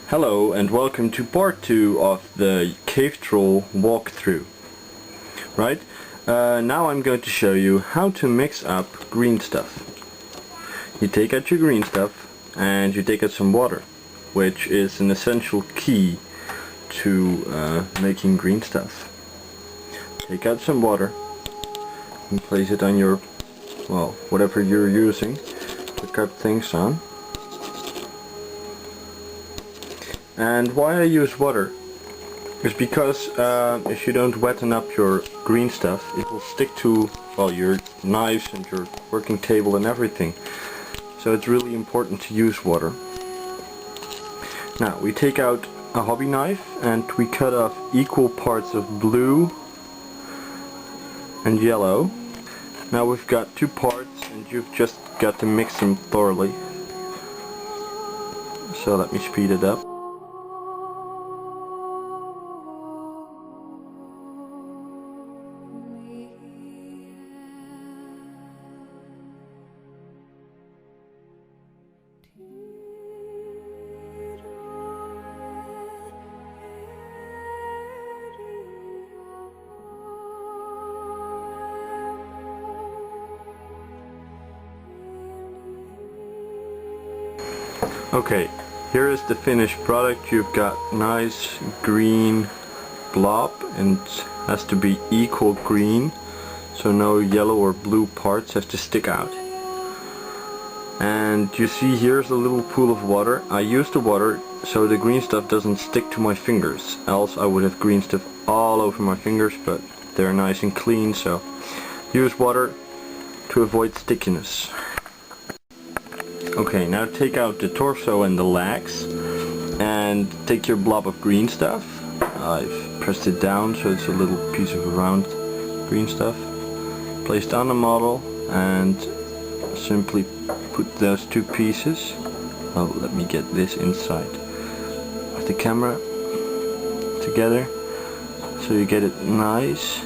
Hello and welcome to part 2 of the cave troll walkthrough. Right, now I'm going to show you how to mix up green stuff. You take out your green stuff and you take out some water, which is an essential key to making green stuff. Take out some water and place it on your, well, whatever you're using to cut things on. And why I use water is because if you don't wetten up your green stuff, it will stick to, well, your knives and your working table and everything. So it's really important to use water. Now we take out a hobby knife and we cut off equal parts of blue and yellow. Now we've got 2 parts and you've just got to mix them thoroughly. So let me speed it up. Okay, here is the finished product. You've got nice green blob and it has to be equal green, so no yellow or blue parts have to stick out. And you see here's a little pool of water. I use the water so the green stuff doesn't stick to my fingers, else I would have green stuff all over my fingers, but they're nice and clean, so use water to avoid stickiness. Okay, now take out the torso and the legs and take your blob of green stuff. I've pressed it down so it's a little piece of round green stuff. Placed on the model and simply put those 2 pieces. Oh, let me get this inside of the camera together so you get it nice.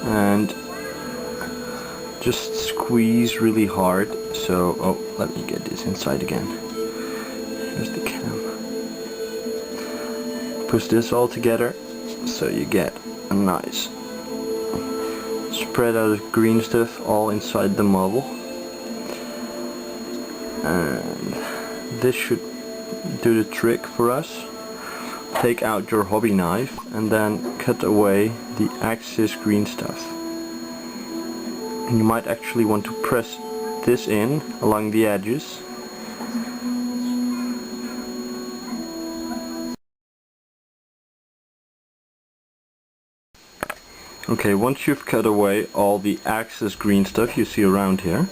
And just squeeze really hard. So, oh, let me get this inside again. Here's the cam. Push this all together so you get a nice spread out of green stuff all inside the model. And this should do the trick for us. Take out your hobby knife and then cut away the excess green stuff. You might actually want to press this in along the edges. Okay, once you've cut away all the excess green stuff you see around here,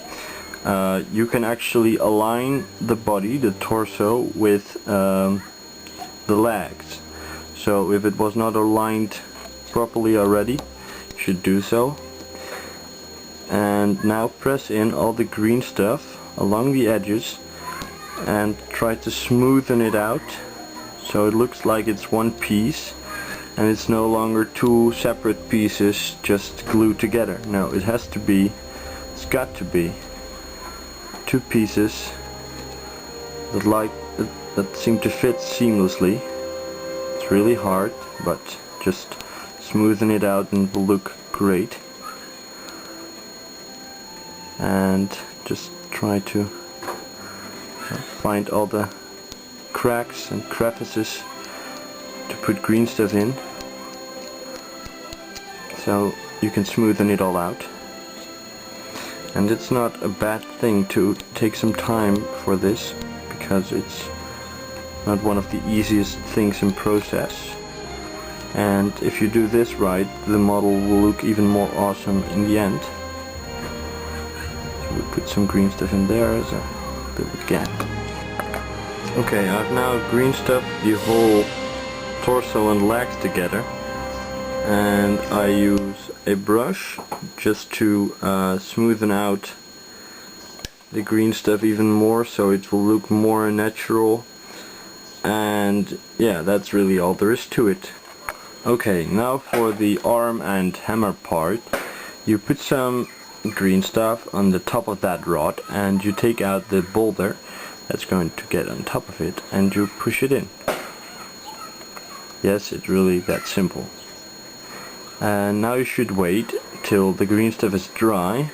you can actually align the body, the torso, with the legs. So if it was not aligned properly already, you should do so. And now press in all the green stuff along the edges and try to smoothen it out so it looks like it's one piece and it's no longer 2 separate pieces just glued together. No, it has to be, it's got to be 2 pieces that seem to fit seamlessly. It's really hard, but just smoothen it out and it will look great. And just try to find all the cracks and crevices to put green stuff in so you can smoothen it all out. And it's not a bad thing to take some time for this, because it's not one of the easiest things in process. And if you do this right, the model will look even more awesome in the end. We put some green stuff in there as a little gap. Okay, I've now green stuffed the whole torso and legs together, and I use a brush just to smoothen out the green stuff even more so it will look more natural. And yeah, that's really all there is to it. Okay, now for the arm and hammer part, you put some green stuff on the top of that rod and you take out the boulder that's going to get on top of it, and you push it in. Yes, it's really that simple. And now you should wait till the green stuff is dry,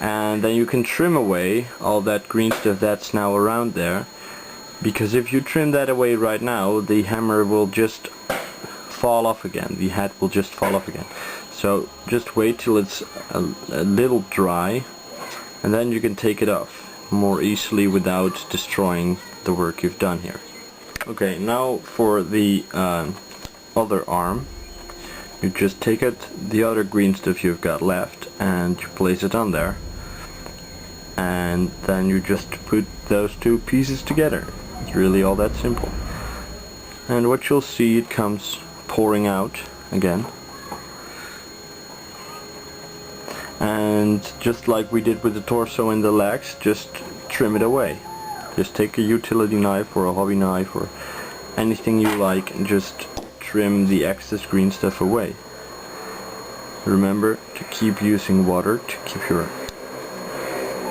and then you can trim away all that green stuff that's now around there, because if you trim that away right now, the hammer will just fall off again, the head will just fall off again. So just wait till it's a little dry, and then you can take it off more easily without destroying the work you've done here. Okay, now for the other arm, you just take out the other green stuff you've got left and you place it on there, and then you just put those two pieces together. It's really all that simple. And what you'll see, it comes pouring out again. And just like we did with the torso and the legs, just trim it away. Just take a utility knife or a hobby knife or anything you like and just trim the excess green stuff away. Remember to keep using water to keep your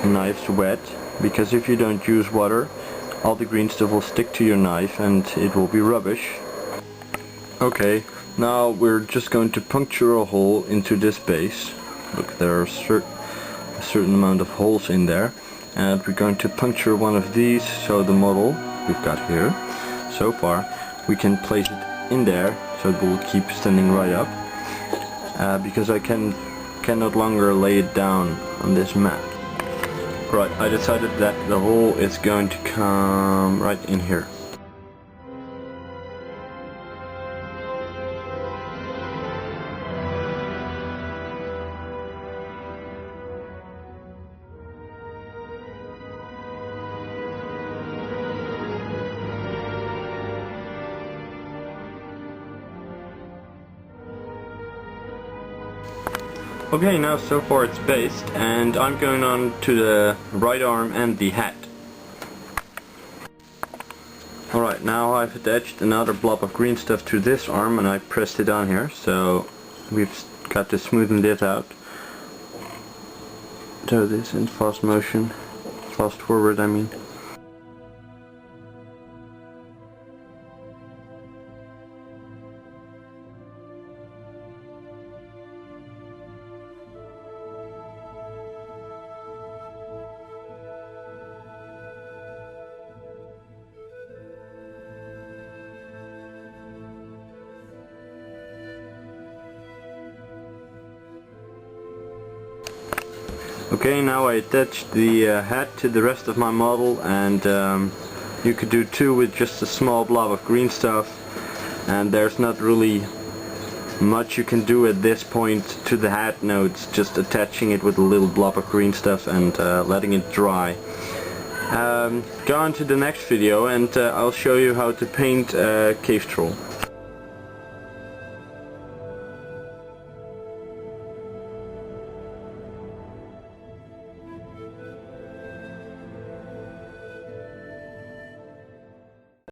knives wet, because if you don't use water, all the green stuff will stick to your knife and it will be rubbish. Okay, now we're just going to puncture a hole into this base. Look, there are a certain amount of holes in there, and we're going to puncture one of these, so the model we've got here so far, we can place it in there so it will keep standing right up, because I can no longer lay it down on this mat. Right, I decided that the hole is going to come right in here. Okay, now so far it's based, and I'm going on to the right arm and the hat. Alright, now I've attached another blob of green stuff to this arm and I pressed it on here, so we've got to smoothen this out. Do this in fast motion, fast forward I mean. Okay, now I attached the hat to the rest of my model, and you could do two with just a small blob of green stuff, and there's not really much you can do at this point to the hat. No, it's just attaching it with a little blob of green stuff and letting it dry. Go on to the next video and I'll show you how to paint a cave troll.